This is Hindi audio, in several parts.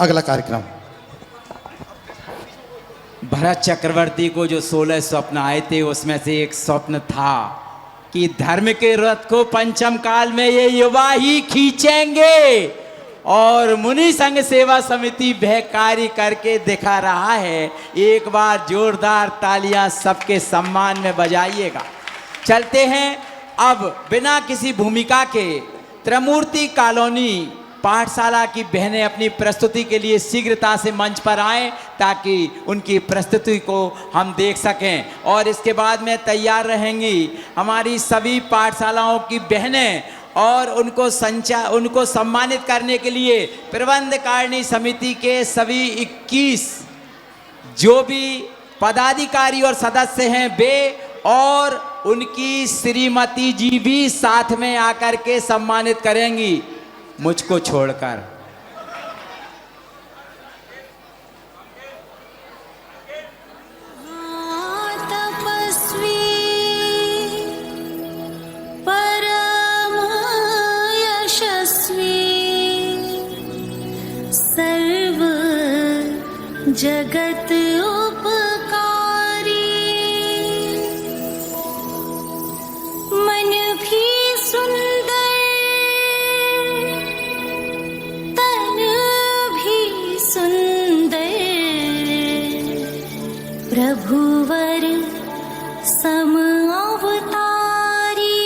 अगला कार्यक्रम। भरत चक्रवर्ती को जो 16 स्वप्न आए थे उसमें से एक स्वप्न था कि धर्म के रथ को पंचम काल में ये युवा ही खींचेंगे, और मुनि संघ सेवा समिति वह कार्य करके दिखा रहा है। एक बार जोरदार तालियां सबके सम्मान में बजाइएगा। चलते हैं अब बिना किसी भूमिका के त्रिमूर्ति कॉलोनी पाठशाला की बहनें अपनी प्रस्तुति के लिए शीघ्रता से मंच पर आएं ताकि उनकी प्रस्तुति को हम देख सकें, और इसके बाद में तैयार रहेंगी हमारी सभी पाठशालाओं की बहनें, और उनको सम्मानित करने के लिए प्रबंधकारिणी समिति के सभी 21 जो भी पदाधिकारी और सदस्य हैं वे और उनकी श्रीमती जी भी साथ में आकर के सम्मानित करेंगी, मुझको छोड़कर। तपस्वी परम यशस्वी सर्व जगत उपकारी, मन भी सुंदर तन भी सुंदर, प्रभुवर सम अवतारी,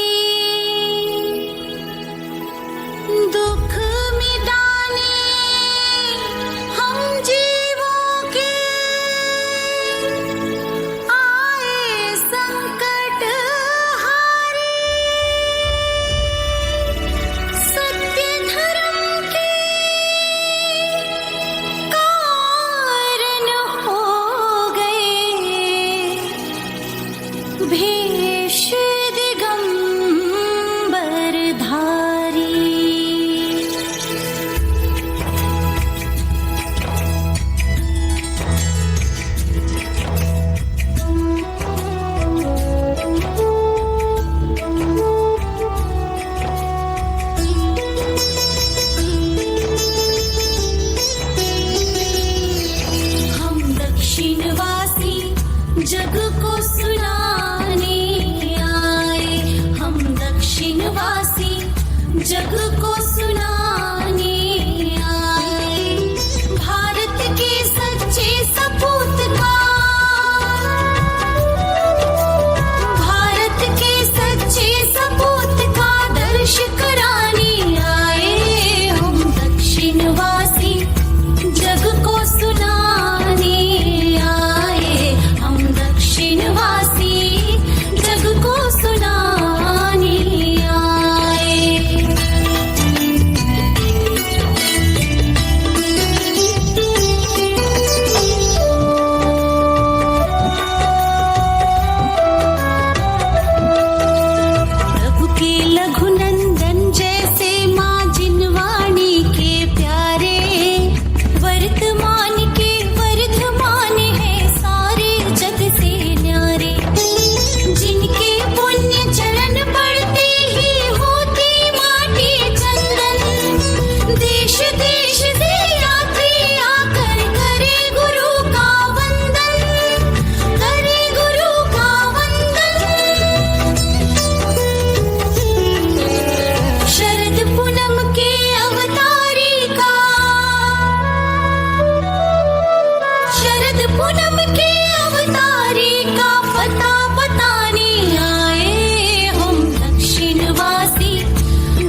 दुख मिटाने हम जीवों के आए संकट हारी, सत्य धर्म के कारण हो गए, भेष दिगंबर धारी। हम दक्षिणवासी जग को सुनाने आए, हम दक्षिणवासी जग को सुनाने आए, भारत के सच्चे सपूत का, भारत के सच्चे सपूत का दर्श कराने आए, हम दक्षिणवासी जग को सुनाने आए, हम दक्षिणवासी जग को सुनाने आए। प्रभु के लघुनंदन जैसे माँ जिनवाणी के प्यारे, वर्तमान के वर्धमान है सारे जग से न्यारे, जिनके पुण्य चरण पड़ते ही होती माटी चंदन, देश देश से यात्री आकर करे गुरु का वंदन, करे गुरु का वंदन। शरद पूनम के अवतारी का, शरद पूनम के अवतारी का पता बताने आए, हम दक्षिणवासी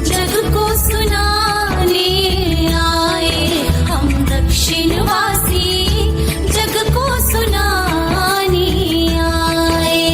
जग को सुनाने आए, हम दक्षिणवासी जग को सुनाने आए।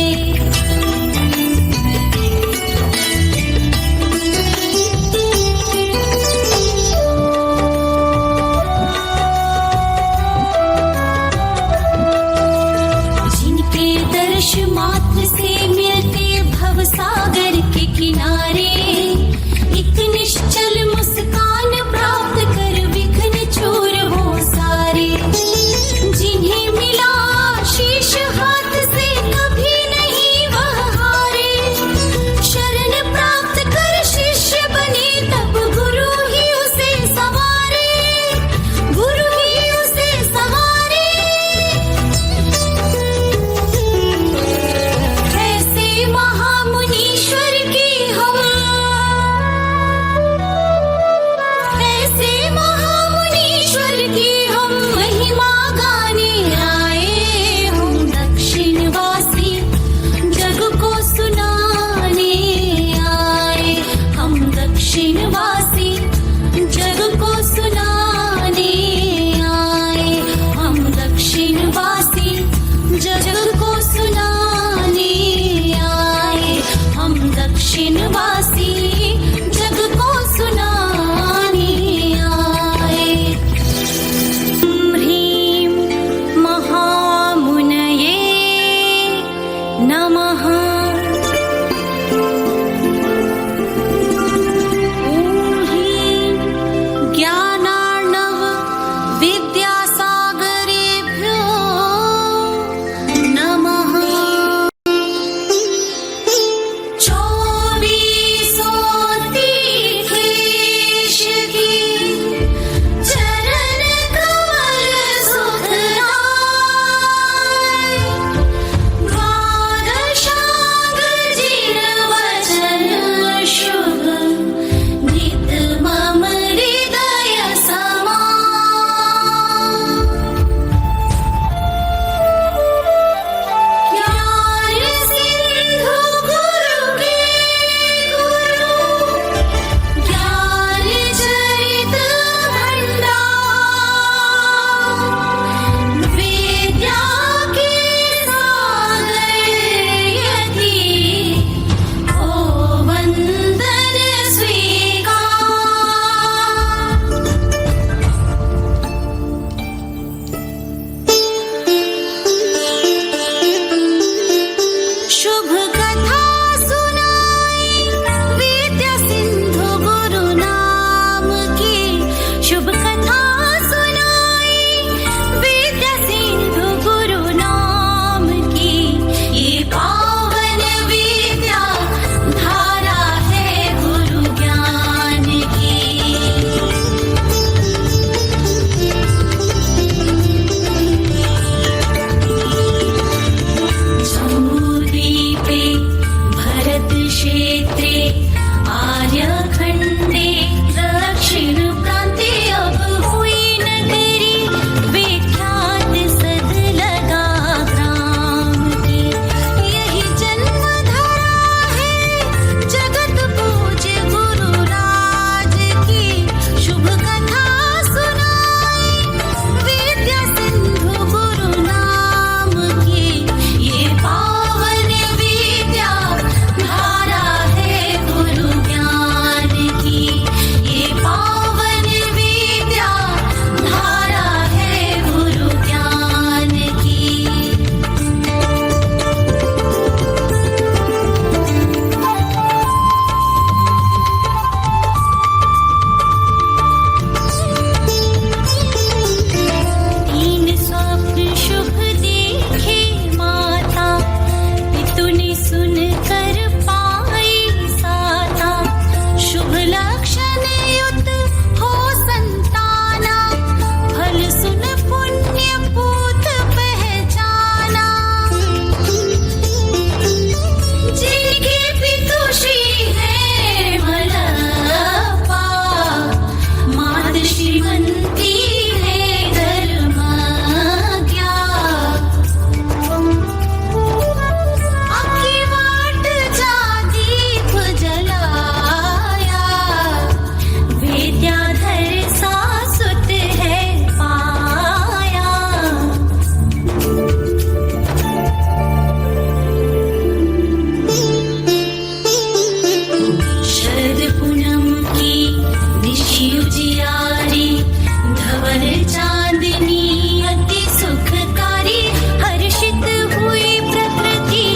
चांदनी अति सुखकारी, हर्षित हुई प्रकृति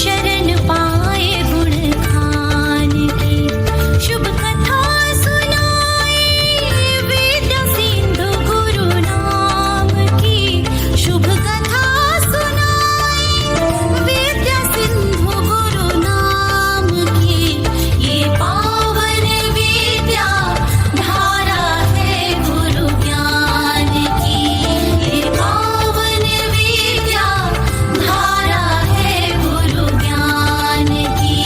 शरण पाए गुण खान की। शुभ कथा सुनाए विद्या सिंधु गुरु नाम की। शुभ कथा सुनाए विद्या सिंधु गुरु नाम की। ये पावन विद्या धारा है गुरु ज्ञान की। ये पावन विद्या धारा है गुरु ज्ञान की।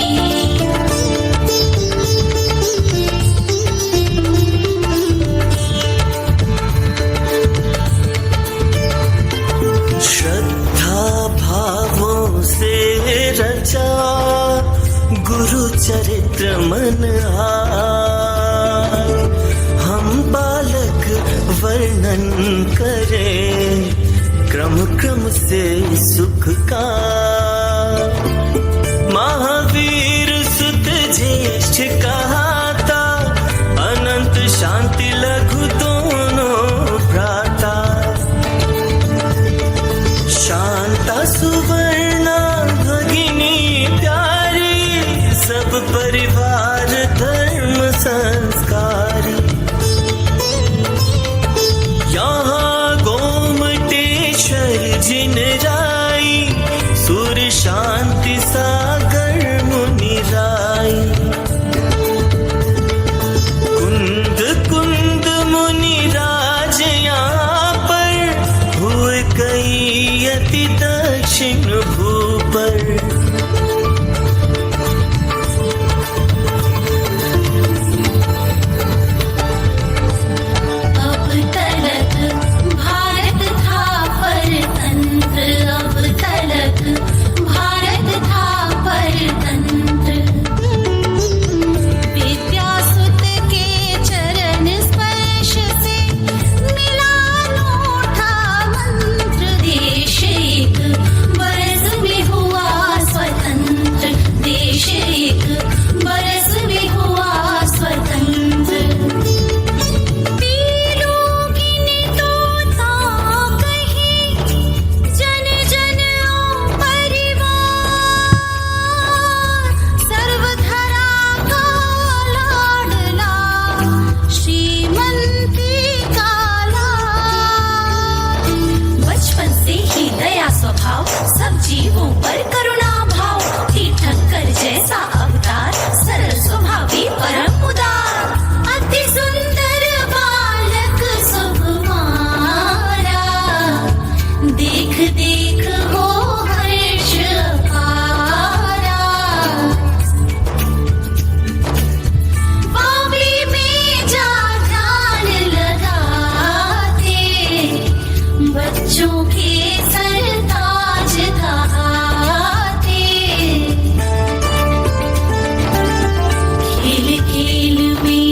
श्रद्धा भावों से रचा गुरु चरित्र मन आए। हम बालक वर्णन करें क्रम क्रम से सुख का। महावीर सुत ज्येष्ठ कहाता, अनंत शांति लघु दोनों भ्राता। शांता सुवर्णा भगिनी प्यारी, सब परिवार धर्म संस्कारी। यहाँ गोमटेश्वर जिन राई, सुर शांति सागर मुनि राई। कुंद कुंद मुनि राज यहाँ पर, हुए कई अति दक्षिण भूपर। अब तलक भारत था परतंत्र, अब तलक भारत था परतंत्र। विद्यासुत के चरण स्पर्श से मिला अनूठा मंत्र। देश एक बरस में हुआ स्वतंत्र, देश एक बरस में हुआ स्वतंत्र। पीलू गिने तोता कहीं, जन जन ओ परिवार। सर्वधरा का लाडला, श्रीमंती का लाल। बचपन से ही दया स्वभाव, सब जीवों पर करुणा भाव। ठक्कर जैसा अवतार, सरल स्वभावी परम उदार। अति सुंदर बालक सुकुमारा, देख देख हो हर्ष अपारा। बावली में जा ध्यान लगाते, बच्चों के सरताज कहाते। खेल खेल में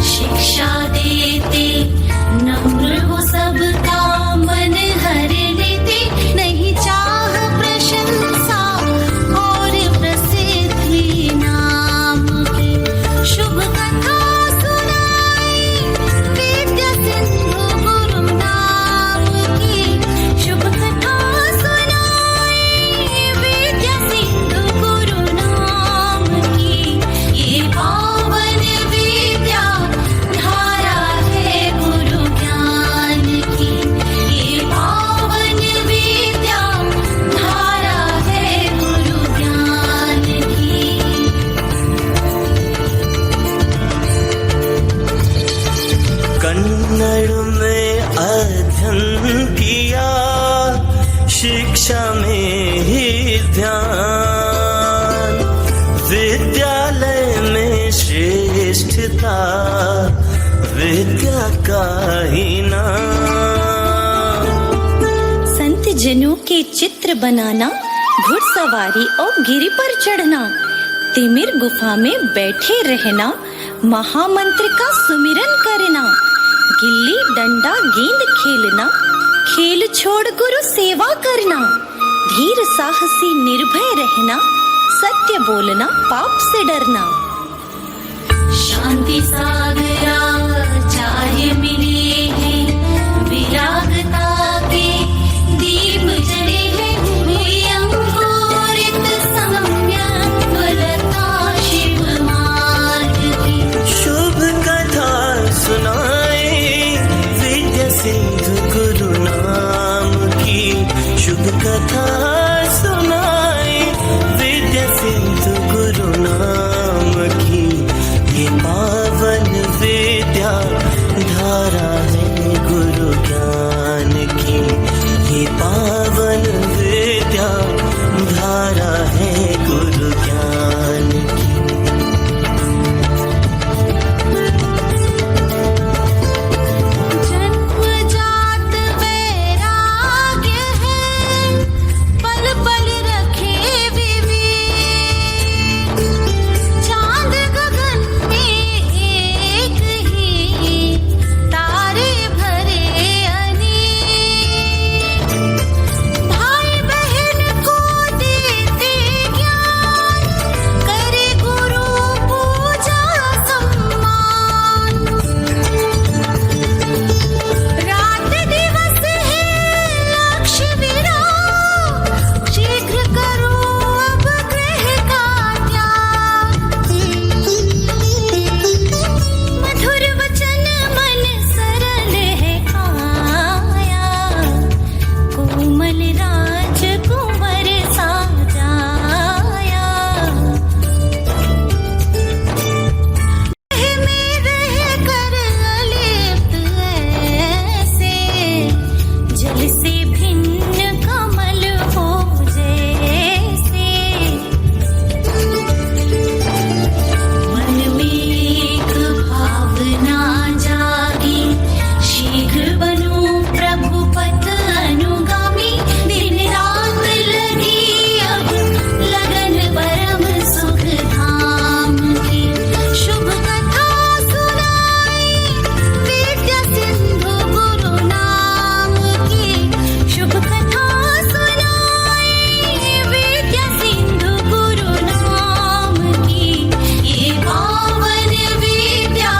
शिक्षा देते, नम्र हो सबका मन हर लेते। नहीं चाह प्रशंसा और प्रसिद्धि नाम की। शुभ कथा सुनाए विद्या सिंधु गुरु नाम की। शुभ कथा सुनाए विद्या सिंधु गुरु नाम की। ये पावन विद्या धारा है गुरु ज्ञान की। ये पावन विद्या धारा है गुरु ज्ञान की। कन्नड़ में अध्ययन किया, शिक्षा में ही ध्यान। विद्यालय में श्रेष्ठता, विद्या का ही नाम। संत जनों के चित्र बनाना, घुड़सवारी और गिरी पर चढ़ना, तिमिर गुफा में बैठे रहना, महामंत्र का सुमिरन करना, गिल्ली डंडा गेंद खेलना, खेल छोड़ गुरु सेवा करना, धीर साहसी निर्भय रहना, सत्य बोलना पाप से डरना। शांति सागरा चार्य मिले हैं, कथा सुनाई, विद्या सिंधु गुरु नाम की ये पावन विद्या धारा है गुरु ज्ञान की, ये पावन विद्या धारा है गुरु ज्ञान की। जन्मजात वैराग्य है, पल पल रखे विवेक, चांद गगन में एक ही, तारे भरे अनेक, भाई बहन को देते ज्ञान, करे गुरु पूजा सम्मान, रात दिवस है लक्ष्य विराम, शीघ्र करो अब ग्रह का त्याग, मधुर वचन मन सरल है काया, कोमल राज कुंवर साजाया, में रह कर अलिप्त ऐसे, जल से भिन्न कमल हो जैसे, मन में एक भावना जागी, शीघ्र बनूं प्रभु पथ अनुगामी, दिन रात लगी अब लगन परम सुख धाम की, शुभ कथा सुनाई विद्या सिंधु गुरु नाम की, शुभ कथा सुनाई विद्या सिंधु गुरु नाम की, ये पावन विद्या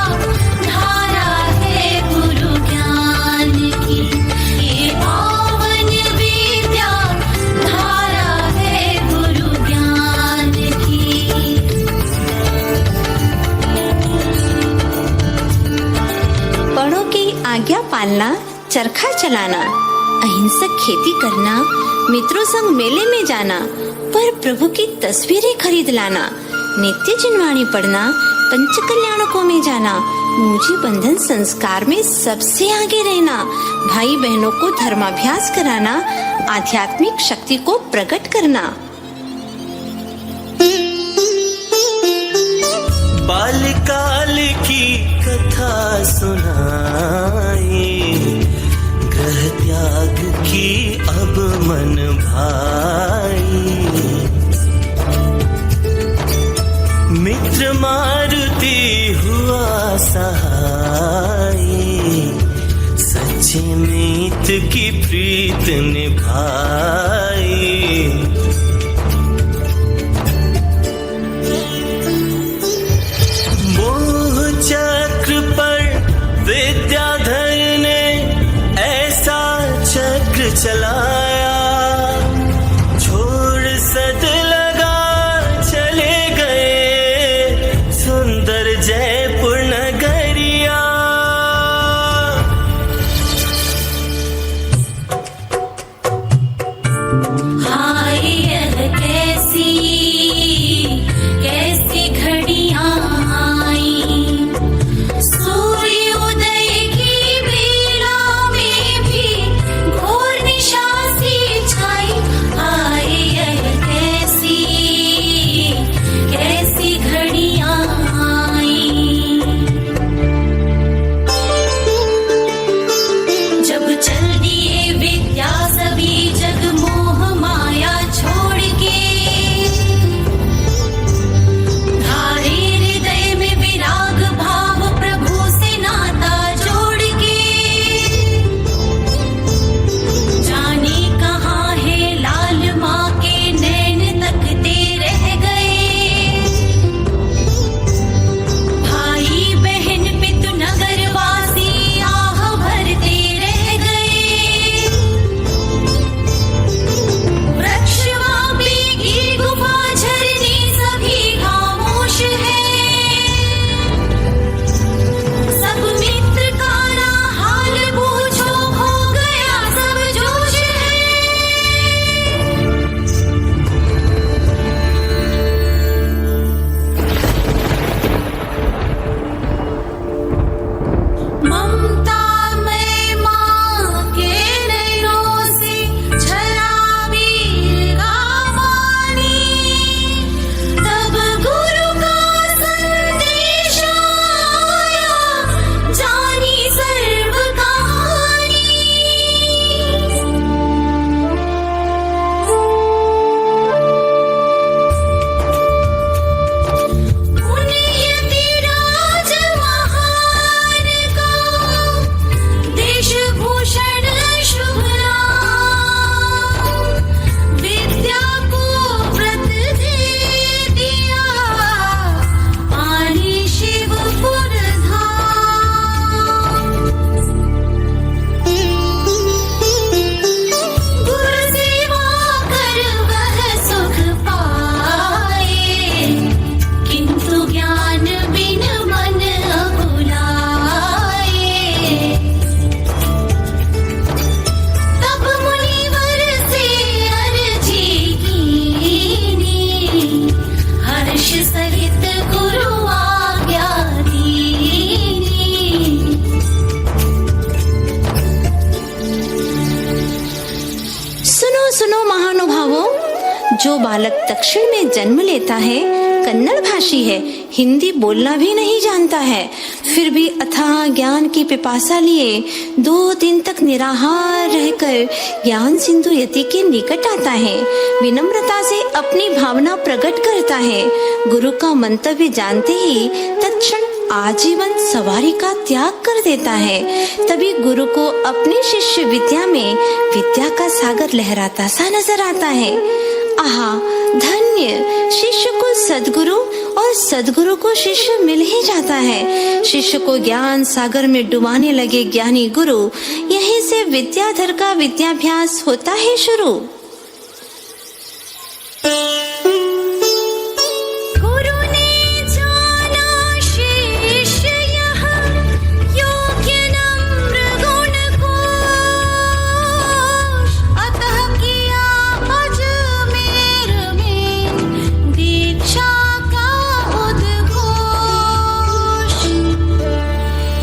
धारा है गुरु ज्ञान की, ये पावन विद्या धारा है गुरु ज्ञान की। बड़ों की आज्ञा पालना, चरखा चलाना, अहिंसक खेती करना, मित्रों संग मेले में जाना, पर प्रभु की तस्वीरें खरीद लाना, नित्य जिनवाणी पढ़ना, पंच कल्याणकों में जाना, मुझे बंधन संस्कार में सबसे आगे रहना, भाई बहनों को धर्माभ्यास कराना, आध्यात्मिक शक्ति को प्रकट करना। बाल्यकाल की कथा सुनाई, ग्रह त्याग की अब मन भाई, मित्र मारुति हुआ सहाय, सच्चे मीत की प्रीत निभाई, चक्र पर विद्याधर ने ऐसा चक्र चलाया, छोड़ सद लगा चले गए सुंदर जयपुर नगरिया। हाय जो बालक दक्षिण में जन्म लेता है कन्नड़ भाषी है, हिंदी बोलना भी नहीं जानता है, फिर भी अथाह ज्ञान की पिपासा लिए 2 दिन तक निराहार रहकर ज्ञान सिंधु यति के निकट आता है, विनम्रता से अपनी भावना प्रकट करता है, गुरु का मंतव्य जानते ही तत्क्षण आजीवन सवारी का त्याग कर देता है। तभी गुरु को अपने शिष्य विद्या में विद्या का सागर लहराता सा नजर आता है। आहा, धन्य शिष्य को सद्गुरु और सद्गुरु को शिष्य मिल ही जाता है। शिष्य को ज्ञान सागर में डुबाने लगे ज्ञानी गुरु, यहीं से विद्याधर का विद्याभ्यास होता है शुरू।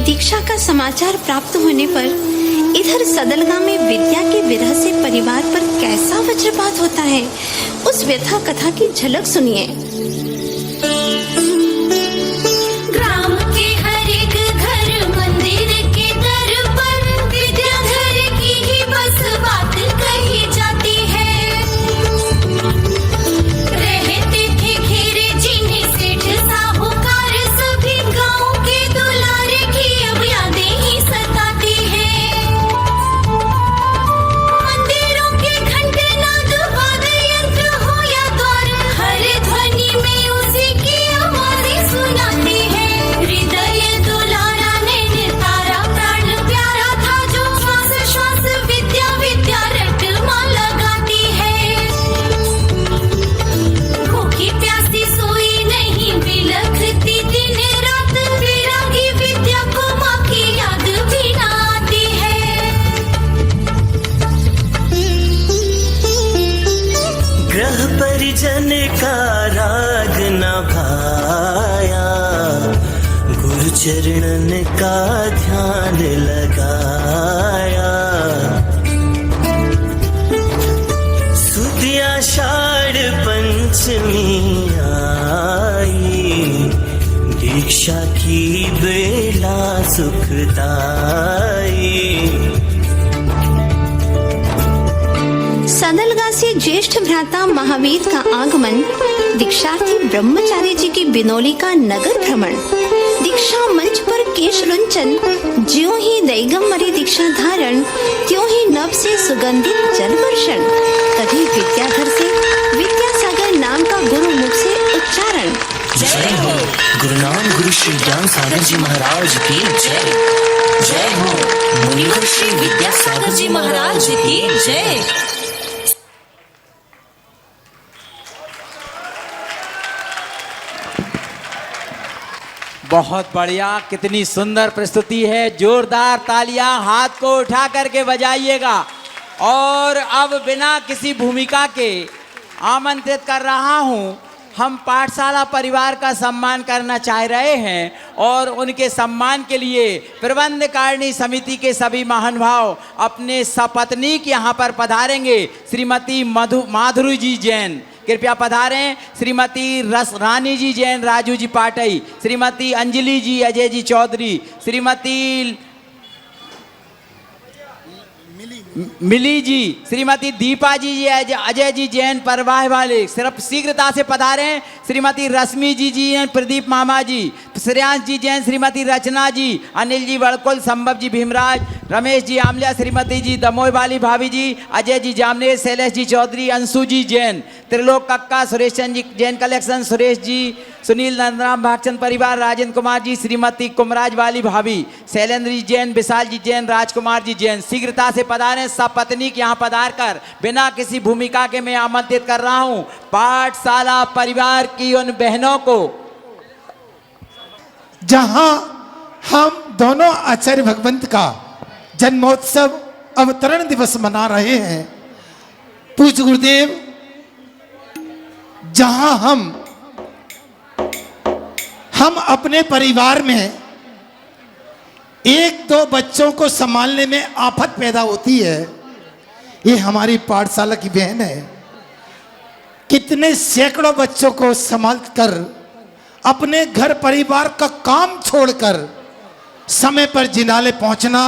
दीक्षा का समाचार प्राप्त होने पर इधर सदलगा में विद्या के विरह से परिवार पर कैसा वज्रपात होता है, उस व्यथा कथा की झलक सुनिए। ग्राम के हर एक घर मंदिर के दर पर विद्याधर की ही बस बात कही जाती है। रहते थे घेरे जिन्हें सेठ साहूकार, सभी गांव के दुलारे की अब यादें ही सताती है। मंदिरों के घंटनाद वाद्य यंत्र हो या द्वार, हर ध्वनि में उसी की आवाज़ें सुनाती है। हृदय दुलारा नैन तारा प्राण प्यारा था, जो श्वास श्वास विद्या विद्या रटमा लगाती है। भूखी प्यासी सोई नहीं बिलखती दिन रात, विरागी विद्या को माँ की याद भी ना आती है। ग्रह परिजन का राग न भाया, गुरु चरणन का ध्यान लगाया। सुदिया आषाढ़ पंचमी आई, दीक्षा की बेला सुखदाई। सदलगा से ज्येष्ठ भ्राता महावीर का आगमन, दीक्षार्थी ब्रह्मचारी जी की बिनौली का नगर भ्रमण, दीक्षा मंच पर केश रुंचन, ज्यों ही दैगम्बरी दीक्षा धारण, त्यों ही नभ से सुगंधित जल वर्षण। कभी विद्याधर से विद्यासागर नाम का गुरु मुख से उच्चारण। जय हो गुरुनाम गुरु श्री ज्ञान सागर जी महाराज की जय। जय हो मुनि गुरु श्री विद्यासागर जी महाराज की जय। बहुत बढ़िया, कितनी सुंदर प्रस्तुति है। जोरदार तालियां हाथ को उठा करके बजाइएगा। और अब बिना किसी भूमिका के आमंत्रित कर रहा हूं, हम पाठशाला परिवार का सम्मान करना चाह रहे हैं और उनके सम्मान के लिए प्रबंध कारिणी समिति के सभी महानुभाव अपने सपत्नीक यहाँ पर पधारेंगे। श्रीमती माधुरी जी जैन कृपया पधारें। श्रीमती रानी जी जैन राजू जी पाटई, श्रीमती अंजलि जी अजय जी चौधरी, श्रीमती मिली जी, श्रीमती दीपा जी अजय जी जैन परवाह वाले सिर्फ शीघ्रता से पधारें। श्रीमती रश्मि जी जैन प्रदीप मामा जी, श्रेयांश जी जैन, श्रीमती रचना जी, अनिल जी वड़कुल, संभव जी भीमराज, रमेश जी आमलिया, श्रीमती जी दमोह वाली भाभी जी, अजय जी जामनेर, शैलेश जी चौधरी, अंशु जी जैन, त्रिलोक कक्का, सुरेश चंद जी जैन कलेक्शन, सुरेश जी, सुनील नंदराम भागचंद परिवार, राजेंद्र कुमार जी, श्रीमती कुमराज वाली भाभी, शैलेंद्र जी जैन, विशाल जी जैन, राजकुमार जी जैन। शीघ्रता से पधारें। सब पत्नी के यहाँ पधार कर बिना किसी भूमिका के मैं आमंत्रित कर रहा हूँ पाठशाला परिवार की उन बहनों को, जहां हम दोनों आचार्य भगवंत का जन्मोत्सव अवतरण दिवस मना रहे हैं। पूज्य गुरुदेव, जहां हम अपने परिवार में एक दो बच्चों को संभालने में आफत पैदा होती है, ये हमारी पाठशाला की बहन है। कितने सैकड़ों बच्चों को संभाल कर अपने घर परिवार का काम छोड़कर समय पर जिनाले पहुंचना,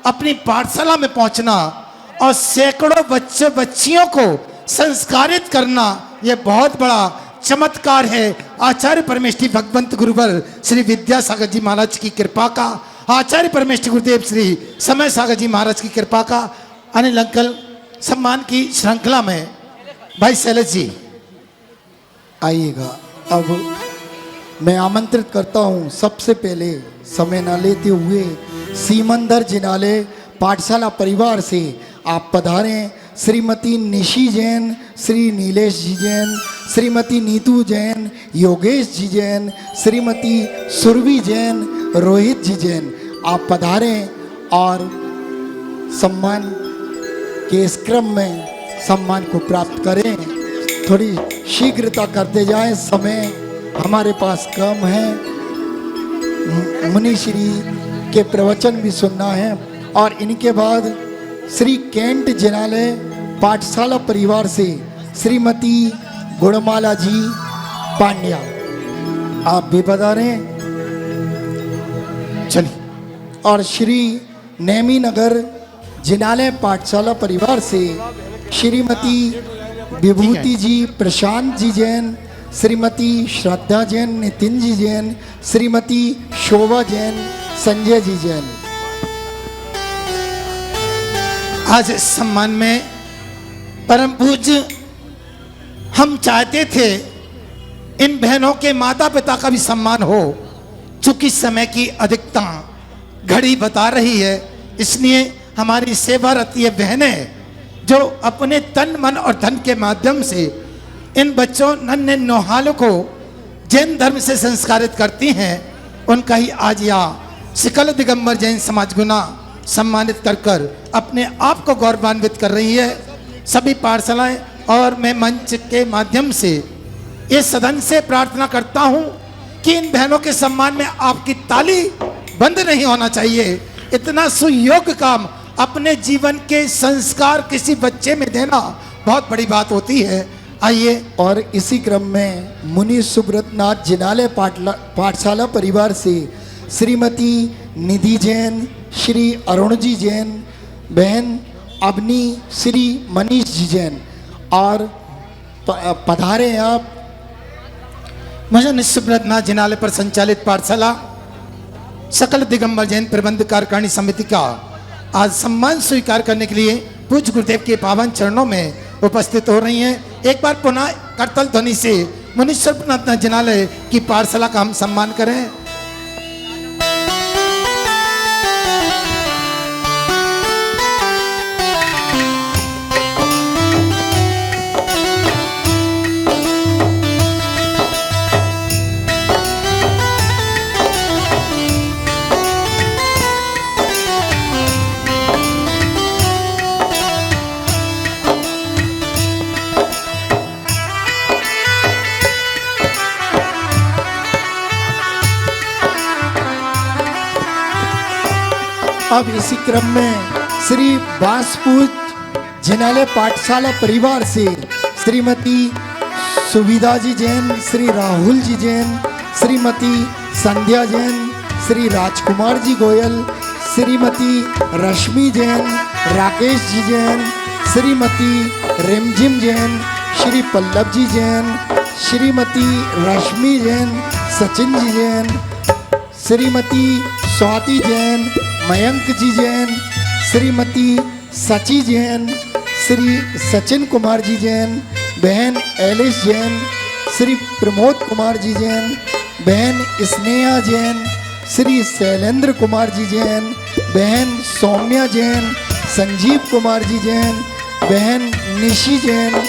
अपनी पाठशाला में पहुंचना और सैकड़ों बच्चे बच्चियों को संस्कारित करना, यह बहुत बड़ा चमत्कार है आचार्य परमेष्ठी भगवंत गुरुवर श्री विद्यासागर जी महाराज की कृपा का, आचार्य परमेष्ठी गुरुदेव श्री समय सागर जी महाराज की कृपा का। अनिल अंकल सम्मान की श्रृंखला में भाई शैलेश जी आइएगा। अब मैं आमंत्रित करता हूं सबसे पहले समय न लेते हुए सीमंदर जिनालय पाठशाला परिवार से आप पधारें। श्रीमती निशी जैन, श्री नीलेश जी जैन, श्रीमती नीतू जैन, योगेश जी जैन, श्रीमती सुरभि जैन, रोहित जी जैन, आप पधारें और सम्मान के इस क्रम में सम्मान को प्राप्त करें। थोड़ी शीघ्रता करते जाएं, समय हमारे पास कम है। मुनिश्री के प्रवचन भी सुनना है और इनके बाद श्री कैंट जिनालय पाठशाला परिवार से श्रीमती गुणमाला जी पांड्या, आप भी पधारें। चलिए। और श्री नेमी नगर जिनालय पाठशाला परिवार से श्रीमती विभूति जी प्रशांत जी जैन, श्रीमती श्रद्धा जैन, नितिन जी जैन, श्रीमती शोभा जैन, संजय जी जैन। आज इस सम्मान में परम पूज्य हम चाहते थे इन बहनों के माता पिता का भी सम्मान हो, चूंकि समय की अधिकता घड़ी बता रही है, इसलिए हमारी सेवारत ये बहनें जो अपने तन मन और धन के माध्यम से इन बच्चों नन्हे नौहालों को जैन धर्म से संस्कारित करती हैं, उनका ही आज यहाँ सकल दिगंबर जैन समाज गुना सम्मानित कर कर अपने आप को गौरवान्वित कर रही है। सभी पाठशालाएं और मैं मंच के माध्यम से इस सदन से प्रार्थना करता हूं कि इन बहनों के सम्मान में आपकी ताली बंद नहीं होना चाहिए। इतना सुयोग्य काम अपने जीवन के संस्कार किसी बच्चे में देना बहुत बड़ी बात होती है। आइए। और इसी क्रम में मुनि सुब्रत नाथ जिनालय पाठशाला परिवार से श्रीमती निधि जैन, श्री अरुण जी जैन, बहन अवनी, श्री मनीष जी जैन और पधारे आप। मुझे सुब्रत नाथ जिनालय पर संचालित पाठशाला सकल दिगंबर जैन प्रबंध कार्यकारिणी समिति का आज सम्मान स्वीकार करने के लिए पूज्य गुरुदेव के पावन चरणों में उपस्थित हो रही हैं। एक बार पुनः करतल ध्वनि से मुनि सुब्रत नाथ जिनालय की पाठशाला का हम सम्मान करें। अब इसी क्रम में श्री बांसपूज जिनालय पाठशाला परिवार से श्रीमती सुविधा जी जैन, श्री राहुल जी जैन, श्रीमती संध्या जैन, श्री राजकुमार जी गोयल, श्रीमती रश्मि जैन, राकेश जी जैन, श्रीमती रिमझिम जैन, श्री पल्लव जी जैन, श्रीमती रश्मि जैन, सचिन जी जैन, श्रीमती स्वाति जैन, मयंक जी जैन, श्रीमती सची जैन, श्री सचिन कुमार जी जैन, बहन एलिस जैन, श्री प्रमोद कुमार जी जैन, बहन स्नेहा जैन, श्री शैलेंद्र कुमार जी जैन, बहन सौम्या जैन, संजीव कुमार जी जैन, बहन निशी जैन,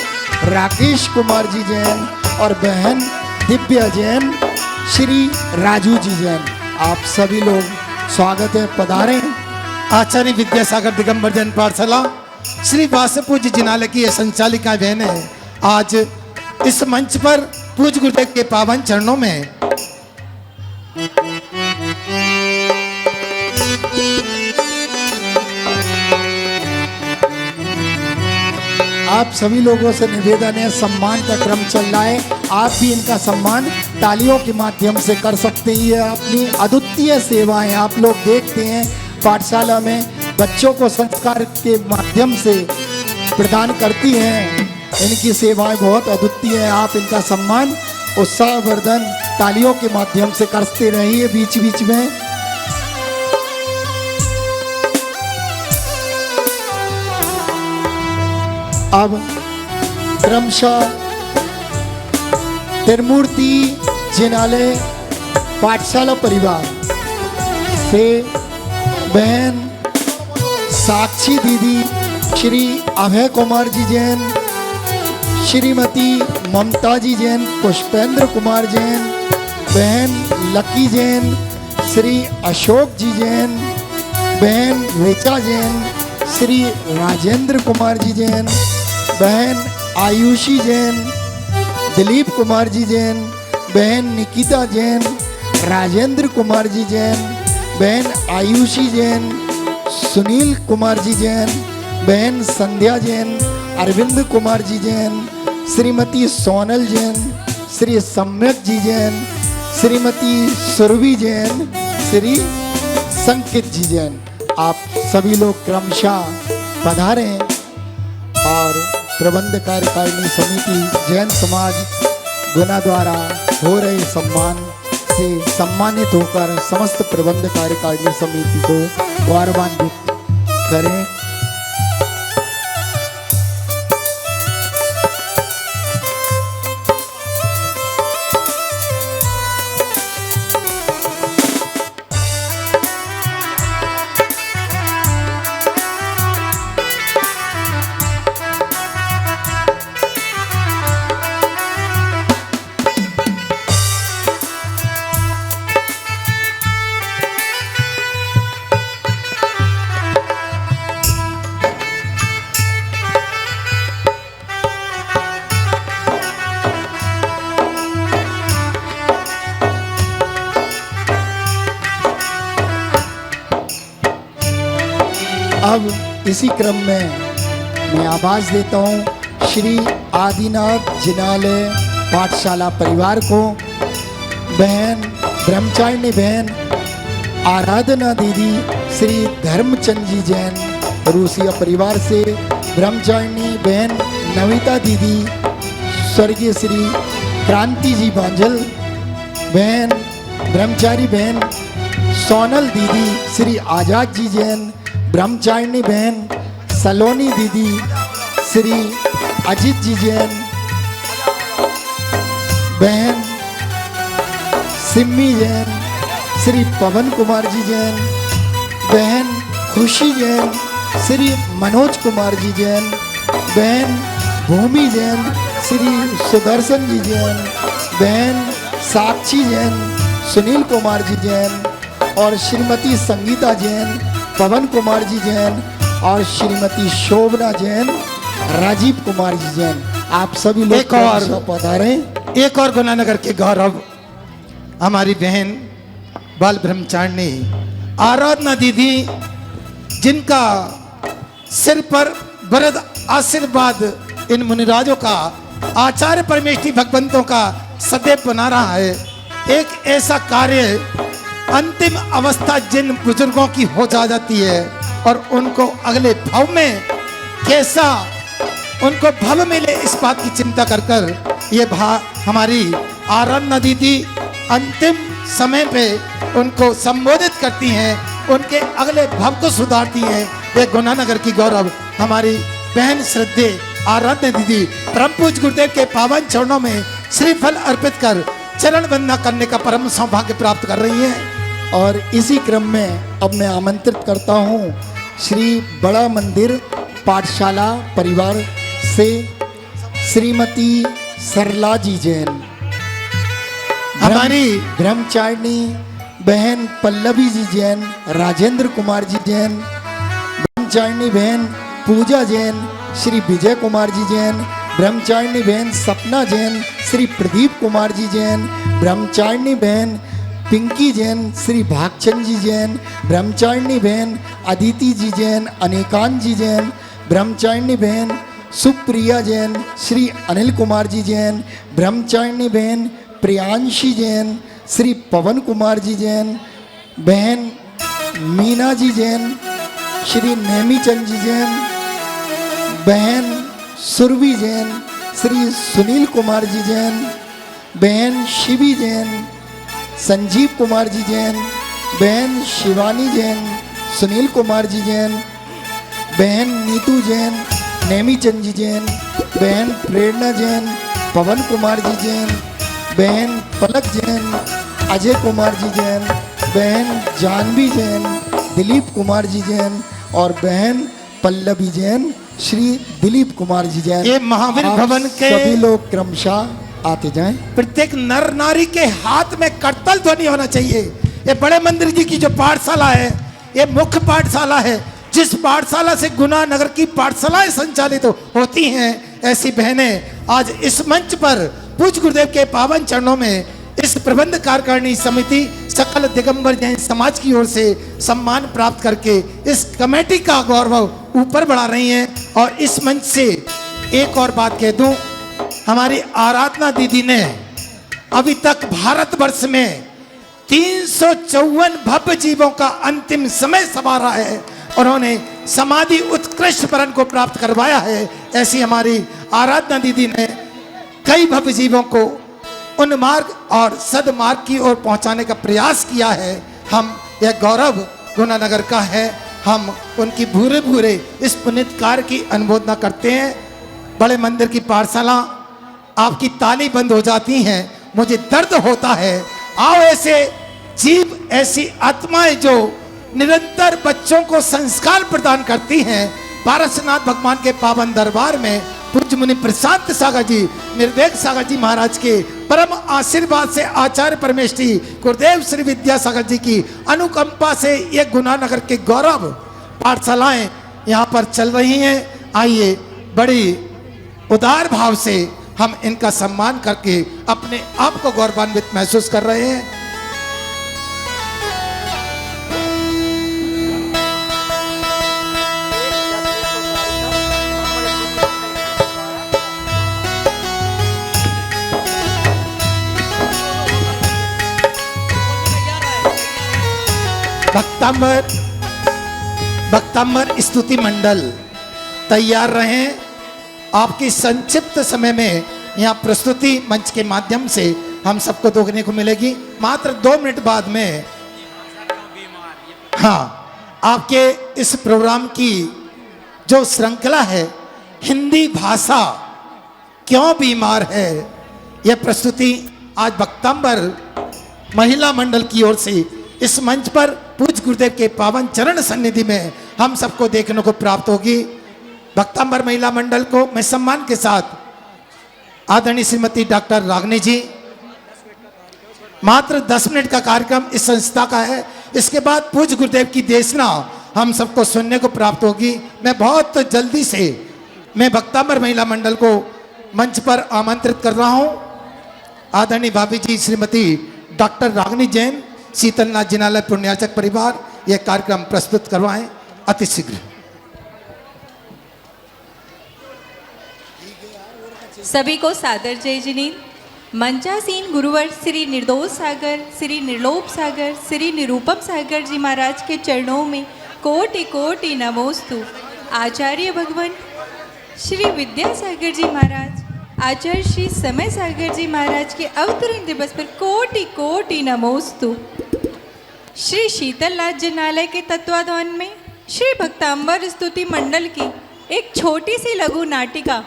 राकेश कुमार जी जैन और बहन दिव्या जैन, श्री राजू जी जैन। आप सभी लोग स्वागत है, पधारें। आचार्य विद्यासागर दिगंबर जैन पाठशाला श्री वासपूज्य जिनालय की संचालिका बहन है आज इस मंच पर पूज्य गुरुदेव के पावन चरणों में आप सभी लोगों से निवेदन है, सम्मान का क्रम चल रहा है, आप भी इनका सम्मान तालियों के माध्यम से कर सकते हैं। ये अपनी अद्वितीय सेवाएं आप लोग देखते हैं पाठशाला में बच्चों को संस्कार के माध्यम से प्रदान करती हैं। इनकी सेवाएं बहुत अद्वितीय हैं। आप इनका सम्मान उत्साहवर्धन तालियों के माध्यम से करते रहिए बीच बीच में। अब क्रमशः त्रिमूर्ति जिनालय पाठशाला परिवार से बहन साक्षी दीदी, श्री अभय कुमार जी जैन, श्रीमती ममता जी जैन, पुष्पेंद्र कुमार जैन, बहन लकी जैन, श्री अशोक जी जैन, बहन ऋचा जैन, श्री राजेंद्र कुमार जी जैन, बहन आयुषी जैन, दिलीप कुमार जी जैन, बहन निकिता जैन, राजेंद्र कुमार जी जैन, बहन आयुषी जैन, सुनील कुमार जी जैन, बहन संध्या जैन, अरविंद कुमार जी जैन, श्रीमती सोनल जैन, श्री सम्यक जी जैन, श्रीमती सुरभि जैन, श्री संकित जी जैन। आप सभी लोग क्रमशः पधारें और प्रबंध कार्यकारिणी समिति जैन समाज गुना द्वारा हो रहे सम्मान से सम्मानित होकर समस्त प्रबंध कार्यकारिणी समिति को गौरवान्वित करें। अब इसी क्रम में मैं आवाज देता हूँ श्री आदिनाथ जिनालय पाठशाला परिवार को। बहन ब्रह्मचारिणी बहन आराधना दीदी, श्री धर्मचंद जी जैन रूसिया परिवार से, ब्रह्मचारिणी बहन नविता दीदी, स्वर्गीय श्री क्रांति जी बांझल, बहन ब्रह्मचारी बहन सोनल दीदी, श्री आजाद जी जैन, ब्रह्मचारिणी बहन सलोनी दीदी, श्री अजित जी जैन, बहन सिम्मी जैन, श्री पवन कुमार जी जैन, बहन खुशी जैन, श्री मनोज कुमार जी जैन, बहन भूमि जैन, श्री सुदर्शन जी जैन, बहन साक्षी जैन, सुनील कुमार जी जैन और श्रीमती संगीता जैन, पवन कुमार जी जैन और श्रीमती शोभना जैन, राजीव कुमार जी जैन। आप सभी लोग एक और पधारे। एक और गुनानगर के गौरव हमारी बहन बाल ब्रह्मचारिणी आराधना दीदी, जिनका सिर पर वरद आशीर्वाद इन मुनिराजों का, आचार्य परमेष्ठी भगवंतों का सदैव बना रहा है। एक ऐसा कार्य अंतिम अवस्था जिन बुजुर्गों की हो जाती है और उनको अगले भव में कैसा उनको भव मिले, इस बात की चिंता कर कर ये हमारी आराधना दीदी अंतिम समय पे उनको संबोधित करती हैं, उनके अगले भव को सुधारती हैं। ये गुनानगर की गौरव हमारी बहन श्रद्धे आराधना दीदी परम पूज्य गुरुदेव के पावन चरणों में श्रीफल अर्पित कर चरण वंदना करने का परम सौभाग्य प्राप्त कर रही हैं। और इसी क्रम में अब मैं आमंत्रित करता हूँ श्री बड़ा मंदिर पाठशाला परिवार से श्रीमती सरला जी जैन, हमारी ब्रह्मचारिणी बहन पल्लवी जी जैन, राजेंद्र कुमार जी जैन, ब्रह्मचारिणी बहन पूजा जैन, श्री विजय कुमार जी जैन, ब्रह्मचारिणी बहन सपना जैन, श्री प्रदीप कुमार जी जैन, ब्रह्मचारिणी बहन पिंकी जैन, श्री भागचंद जी जैन, ब्रह्मचारिणी बहन अदिति जी जैन, अनेकांत जी जैन, ब्रह्मचारिणी बहन सुप्रिया जैन, श्री अनिल कुमार जी जैन, ब्रह्मचारिणी बहन प्रियांशी जैन, श्री पवन कुमार जी जैन, बहन मीना जी जैन, श्री नेमीचंद जी जैन, बहन सुरभि जैन, श्री सुनील कुमार जी जैन, बहन शिवी जैन, संजीव कुमार जी जैन, बहन शिवानी जैन, सुनील कुमार जी जैन, बहन नीतू जैन, नेमीचंद जी जैन, बहन प्रेरणा जैन, पवन कुमार जी जैन, बहन पलक जैन, अजय कुमार जी जैन, बहन जानवी जैन, दिलीप कुमार जी जैन और बहन पल्लवी जैन, श्री दिलीप कुमार जी जैन। ये महावीर आप भवन के सभी लोग क्रमशः आते जाएं। प्रत्येक नर नारी के हाथ में करतल ध्वनि होना चाहिए। ये बड़े मंदिर जी की जो पाठशाला है, ये मुख्य पाठशाला है, जिस पाठशाला से गुना नगर की पाठशालाएं संचालित होती हैं। ऐसी बहनें आज इस मंच पर पूज्य गुरुदेव के पावन चरणों में इस प्रबंध कार्यकारिणी समिति सकल दिगंबर जैन समाज की ओर से सम्मान प्राप्त करके इस कमेटी का गौरव ऊपर बढ़ा रही हैं। और इस मंच से एक और बात कह दूं, हमारी आराधना दीदी ने अभी तक भारतवर्ष में 354 भव्य जीवों का अंतिम समय संवारा है। उन्होंने समाधि उत्कृष्ट परण को प्राप्त करवाया है। ऐसी हमारी आराधना दीदी ने कई भव्य जीवों को उन मार्ग और सदमार्ग की ओर पहुंचाने का प्रयास किया है। हम यह गौरव गुना नगर का है। हम उनकी भूरे भूरे इस पुनित कार्य की अनुमोदना करते हैं। बड़े मंदिर की पाठशाला आपकी ताली बंद हो जाती हैं, मुझे दर्द होता है। आओ ऐसे जीव, ऐसी आत्माएं जो निरंतर बच्चों को संस्कार प्रदान करती हैं, पारसनाथ भगवान के पावन दरबार में पूज्य मुनि प्रशांत सागर जी, निर्वेद सागर जी महाराज के परम आशीर्वाद से आचार्य परमेष्ठी गुरुदेव श्री विद्यासागर जी की अनुकंपा से ये गुना नगर के गौरव पाठशालाएं यहाँ पर चल रही हैं। आइए बड़ी उदार भाव से हम इनका सम्मान करके अपने आप को गौरवान्वित महसूस कर रहे हैं। भक्तांबर स्तुति मंडल तैयार रहें। आपकी संक्षिप्त समय में यहाँ प्रस्तुति मंच के माध्यम से हम सबको देखने को मिलेगी। मात्र 2 मिनट बाद में आपके इस प्रोग्राम की जो श्रृंखला है, हिंदी भाषा क्यों बीमार है, यह प्रस्तुति आज भक्तांबर महिला मंडल की ओर से इस मंच पर पूज्य गुरुदेव के पावन चरण सन्निधि में हम सबको देखने को प्राप्त होगी। भक्तांबर महिला मंडल को मैं सम्मान के साथ आदरणीय श्रीमती डॉक्टर रागनी जी, मात्र 10 मिनट का कार्यक्रम इस संस्था का है। इसके बाद पूज्य गुरुदेव की देशना हम सबको सुनने को प्राप्त होगी। मैं बहुत जल्दी से भक्तांबर महिला मंडल को मंच पर आमंत्रित कर रहा हूं। आदरणीय भाभी जी श्रीमती डॉक्टर रागनी जैन, शीतलनाथ जिनालय पुण्यार्चक परिवार, यह कार्यक्रम प्रस्तुत करवाएं अति शीघ्र। सभी को सादर जय जिनेन्द्र। मंचासीन गुरुवर श्री निर्दोष सागर, श्री निर्लोभ सागर, श्री निरूपम सागर जी महाराज के चरणों में कोटि कोटि नमोस्तु। आचार्य भगवान श्री विद्यासागर जी महाराज, आचार्य श्री समय सागर जी महाराज के अवतरण दिवस पर कोटि कोटि नमोस्तु। श्री शीतलनाथ जिनालय के तत्वाधान में श्री भक्तांबर स्तुति मंडल की एक छोटी सी लघु नाटिका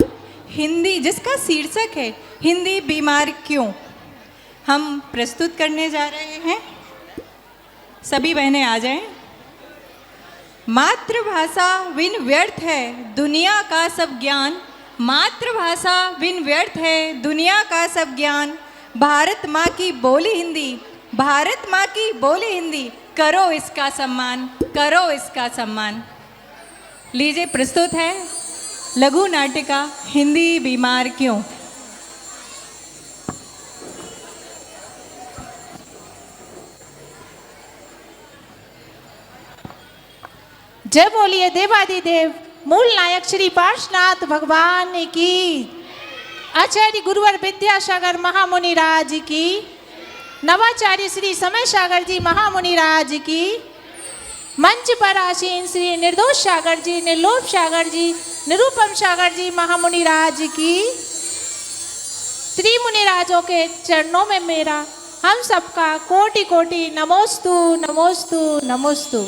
हिंदी, जिसका शीर्षक है हिंदी बीमार क्यों, हम प्रस्तुत करने जा रहे हैं। सभी बहनें आ जाएं। मातृभाषा बिन व्यर्थ है दुनिया का सब ज्ञान, मातृभाषा बिन व्यर्थ है दुनिया का सब ज्ञान। भारत माँ की बोली हिंदी, भारत माँ की बोली हिंदी, करो इसका सम्मान, करो इसका सम्मान। लीजिए प्रस्तुत है लघु नाटिका हिंदी बीमार क्यों। जय बोलिए देवादिदेव मूल नायक श्री पार्श्वनाथ भगवान की, आचार्य गुरुवर विद्यासागर महामुनि राज की, नवाचार्य श्री समय सागर जी महामुनि राज की, मंच पर आसीन श्री निर्दोष सागर जी, निर्लोभ सागर जी, निरूपम सागर जी महामुनि राज की, त्रिमुनि राजों के चरणों में मेरा हम सबका कोटि कोटि नमोस्तु नमोस्तु नमोस्तु।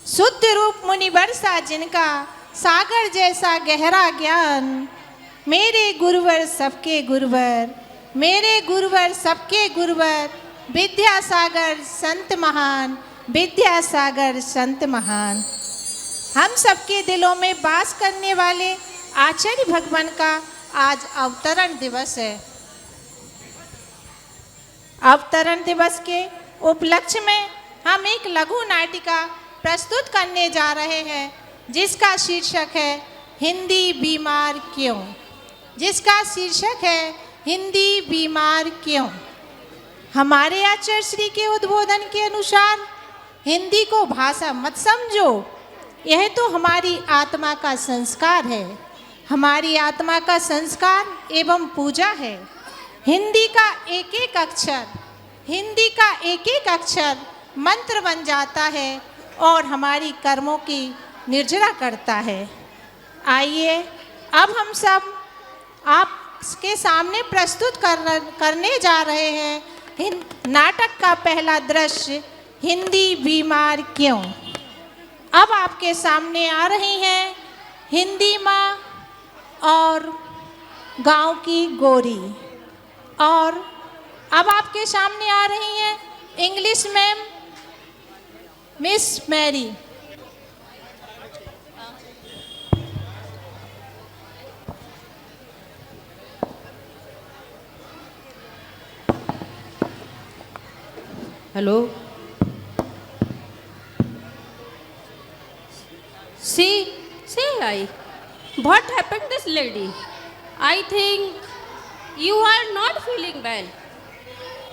शुद्ध रूप मुनि वर्षा जिनका, सागर जैसा गहरा ज्ञान, मेरे गुरुवर सबके गुरुवर, मेरे गुरुवर सबके गुरुवर, विद्यासागर संत महान, विद्यासागर संत महान। हम सबके दिलों में वास करने वाले आचार्य भगवान का आज अवतरण दिवस है। अवतरण दिवस के उपलक्ष्य में हम एक लघु नाटिका प्रस्तुत करने जा रहे हैं, जिसका शीर्षक है हिंदी बीमार क्यों, जिसका शीर्षक है हिंदी बीमार क्यों। हमारे आचार्य श्री के उद्बोधन के अनुसार हिंदी को भाषा मत समझो, यह तो हमारी आत्मा का संस्कार है, हमारी आत्मा का संस्कार एवं पूजा है। हिंदी का एक एक अक्षर, हिंदी का एक एक अक्षर मंत्र बन जाता है और हमारी कर्मों की निर्जरा करता है। आइए अब हम सब आपके सामने प्रस्तुत करने जा रहे हैं नाटक का पहला दृश्य, हिंदी बीमार क्यों। अब आपके सामने आ रही हैं हिंदी माँ और गांव की गोरी, और अब आपके सामने आ रही हैं English ma'am miss Mary. Hello, say what happened this lady? I think you are not feeling well.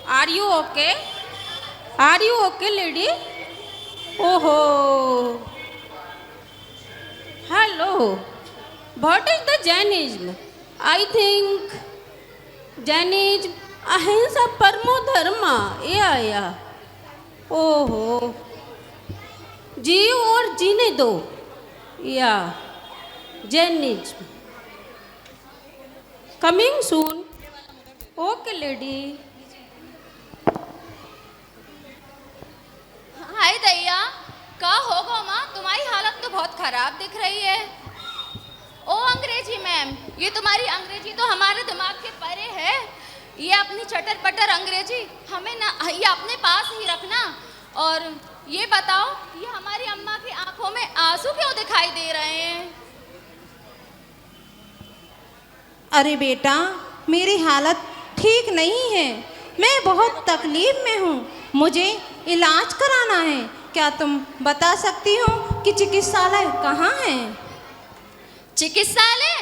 Are you okay? Are you okay, lady? Oh, hello. What is the Jainism? I think Jainism अहिंसा परमो धर्मा, या ओहो, जियो और जीने दो, या Jainism coming soon. Okay lady. हाय दैया, का होगा माँ, तुम्हारी हालत तो बहुत खराब दिख रही है। ओ अंग्रेजी मैम, ये तुम्हारी अंग्रेजी तो हमारे दिमाग के परे है। ये अपनी चटर पटर अंग्रेजी हमें ना, ये अपने पास ही रखना। और ये बताओ, ये हमारी अम्मा की आंखों में आंसू क्यों दिखाई दे रहे हैं? अरे बेटा, मेरी हालत ठीक नहीं है, मैं बहुत तकलीफ में हूँ, मुझे इलाज कराना है। क्या तुम बता सकती हो कि चिकित्सालय कहाँ है? चिकित्सालय?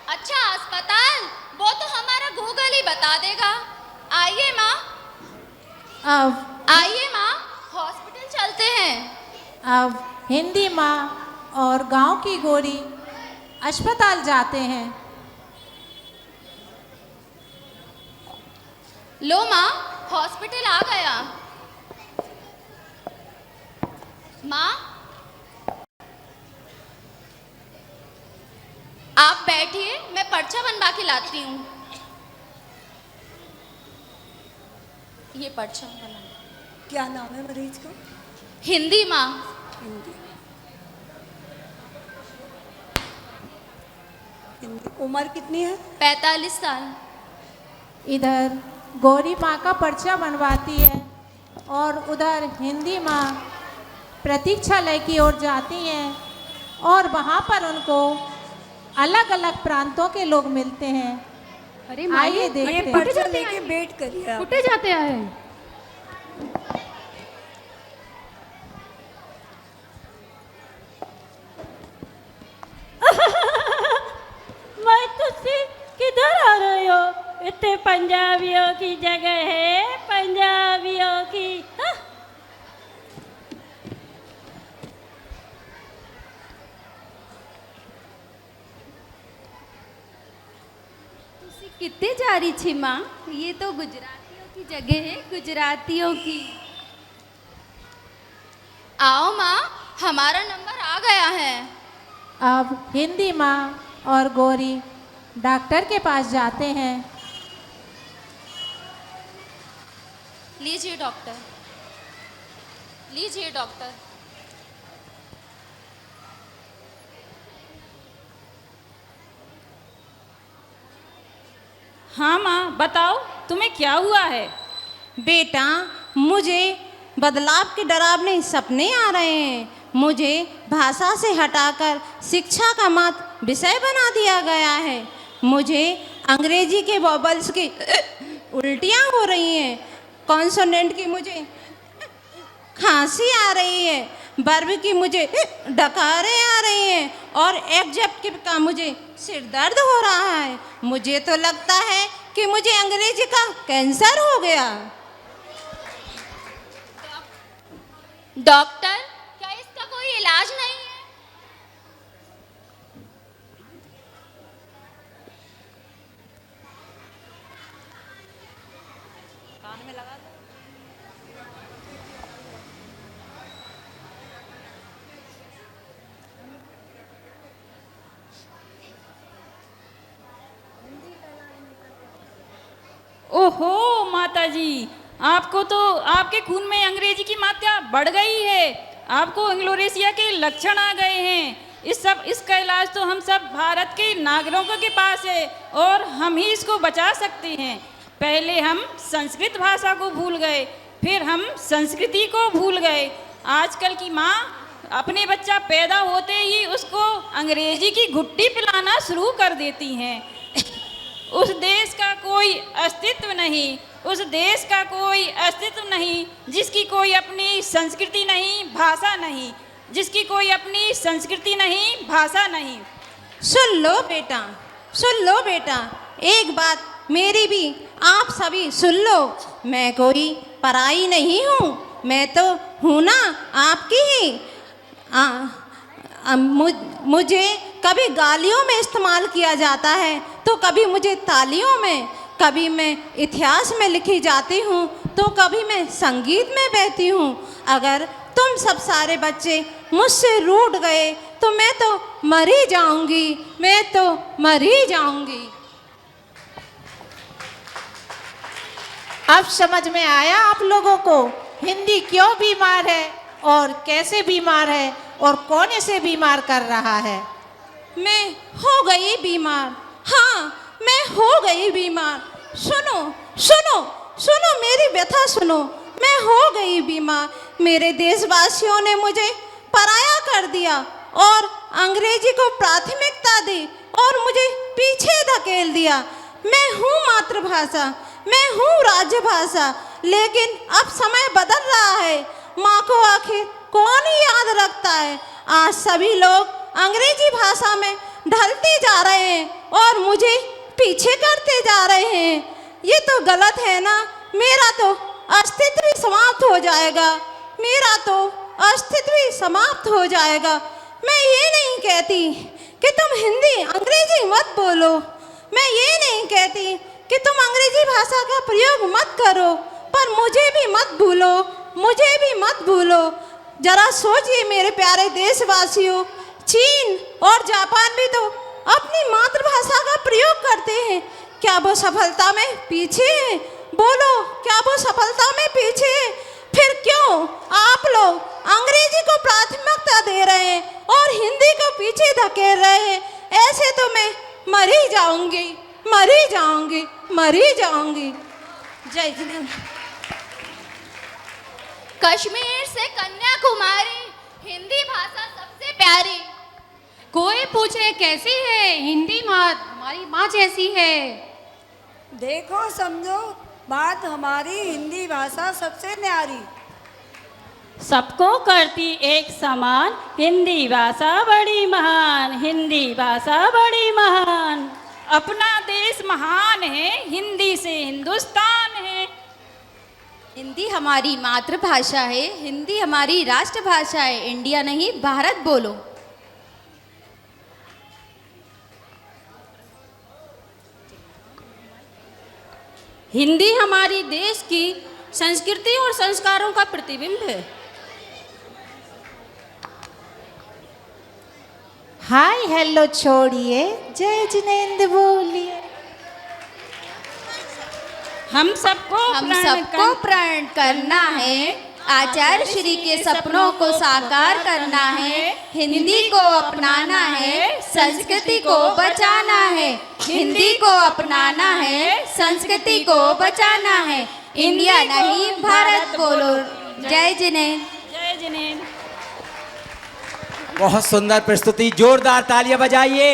अच्छा, अस्पताल, वो तो हमारा गूगल ही बता देगा। आइए माँ, आइए माँ, हॉस्पिटल चलते हैं। अब हिंदी माँ और गांव की गोरी अस्पताल जाते हैं। लो माँ, हॉस्पिटल आ गया। माँ, आप बैठिए, मैं पर्चा बनवा के लाती हूँ। ये पर्चा बना। क्या नाम है मरीज का? हिंदी माँ। हिंदी। उम्र कितनी है? 45 साल। इधर गौरी माँ का पर्चा बनवाती है और उधर हिंदी माँ प्रतीक्षालय की ओर जाती हैं, और वहाँ पर उनको अलग अलग प्रांतों के लोग मिलते हैं। अरे आइए देखते हैं। पर्चा लेके वेट करिए आप। कुटे जाते हैं? मैं तुझसे किधर आ रही हो? इतने पंजाबियों की जगह है, पंजाबियों की। कितने जा रही थी माँ? ये तो गुजरातियों की जगह है, गुजरातियों की। आओ माँ, हमारा नंबर आ गया है। अब हिंदी माँ और गौरी डॉक्टर के पास जाते हैं। लीजिए डॉक्टर, लीजिए डॉक्टर। हाँ माँ, बताओ तुम्हें क्या हुआ है? बेटा, मुझे बदलाव के डरावने सपने आ रहे हैं। मुझे भाषा से हटाकर शिक्षा का मत विषय बना दिया गया है। मुझे अंग्रेजी के वॉबल्स की उल्टियाँ हो रही हैं। कॉन्सोनेंट की मुझे खांसी आ रही है। वर्ब की मुझे डकारें आ रही हैं और एडजेक्टिव का मुझे सिर दर्द हो रहा है। मुझे तो लगता है कि मुझे अंग्रेजी का कैंसर हो गया। डॉक्टर, क्या इसका कोई इलाज नहीं है? ओहो माता जी, आपको तो आपके खून में अंग्रेजी की मात्रा बढ़ गई है। आपको एंग्लोरेसिया के लक्षण आ गए हैं। इसका इलाज तो हम सब भारत के नागरिकों के पास है और हम ही इसको बचा सकते हैं। पहले हम संस्कृत भाषा को भूल गए, फिर हम संस्कृति को भूल गए। आजकल की माँ अपने बच्चा पैदा होते ही उसको अंग्रेजी की घुट्टी पिलाना शुरू कर देती हैं। उस देश का कोई अस्तित्व नहीं, उस देश का कोई अस्तित्व नहीं जिसकी कोई अपनी संस्कृति नहीं, भाषा नहीं, जिसकी कोई अपनी संस्कृति नहीं, भाषा नहीं। सुन लो बेटा, सुन लो बेटा, एक बात मेरी भी आप सभी सुन लो। मैं कोई पराई नहीं हूँ, मैं तो हूँ ना आपकी ही। मुझे कभी गालियों में इस्तेमाल किया जाता है तो कभी मुझे तालियों में, कभी मैं इतिहास में लिखी जाती हूँ तो कभी मैं संगीत में बहती हूँ। अगर तुम सब सारे बच्चे मुझसे रूठ गए तो मैं तो मर ही जाऊंगी, मैं तो मर ही जाऊंगी। अब समझ में आया आप लोगों को हिंदी क्यों बीमार है और कैसे बीमार है और कौन इसे बीमार कर रहा है। मैं हो गई बीमार, हाँ मैं हो गई बीमार। सुनो सुनो सुनो, मेरी व्यथा सुनो। मैं हो गई बीमार। मेरे देशवासियों ने मुझे पराया कर दिया और अंग्रेजी को प्राथमिकता दी और मुझे पीछे धकेल दिया। मैं हूँ मातृभाषा, मैं हूँ राजभाषा, लेकिन अब समय बदल रहा है। माँ को आखिर कौन ही याद रखता है। आज सभी लोग अंग्रेजी भाषा में ढलते जा रहे हैं और मुझे पीछे करते जा रहे हैं। ये तो गलत है ना। मेरा तो अस्तित्व ही समाप्त हो जाएगा, मेरा तो अस्तित्व ही समाप्त हो जाएगा। मैं ये नहीं कहती कि तुम हिंदी अंग्रेजी मत बोलो, मैं ये नहीं कहती कि तुम अंग्रेजी भाषा का प्रयोग मत करो, पर मुझे भी मत भूलो, मुझे भी मत भूलो। जरा सोचिए मेरे प्यारे देशवासियों, चीन और जापान भी तो अपनी मातृभाषा का प्रयोग करते हैं। क्या वो सफलता में पीछे हैं? बोलो, क्या वो सफलता में पीछे है? फिर क्यों आप लोग अंग्रेजी को प्राथमिकता दे रहे हैं और हिंदी को पीछे धकेल रहे हैं? ऐसे तो मैं मर ही जाऊंगी, मर ही जाऊंगी, मर ही जाऊंगी। जय जिनेंद्र। कश्मीर से कन्याकुमारी, हिंदी भाषा सबसे प्यारी। कोई पूछे कैसी है हिंदी माँ, हमारी माँ जैसी है। देखो समझो बात, हमारी हिंदी भाषा सबसे न्यारी। सबको करती एक समान, हिंदी भाषा बड़ी महान, हिंदी भाषा बड़ी महान। अपना देश महान है, हिंदी से हिंदुस्तान है। हिंदी हमारी मातृभाषा है, हिंदी हमारी राष्ट्रभाषा है। इंडिया नहीं भारत बोलो। हिंदी हमारी देश की संस्कृति और संस्कारों का प्रतिबिंब है। हाय हेलो छोड़िए, जय जिनेंद्र बोलिए। हम सबको प्रण करना है, आचार्य श्री के सपनों को साकार करना है, हिंदी को अपनाना है, संस्कृति को बचाना है, हिंदी को अपनाना है, संस्कृति को बचाना है। इंडिया नहीं भारत बोलो। जय जिनेंद्र। जय जिनेंद्र। बहुत सुंदर प्रस्तुति, जोरदार तालियां बजाइए।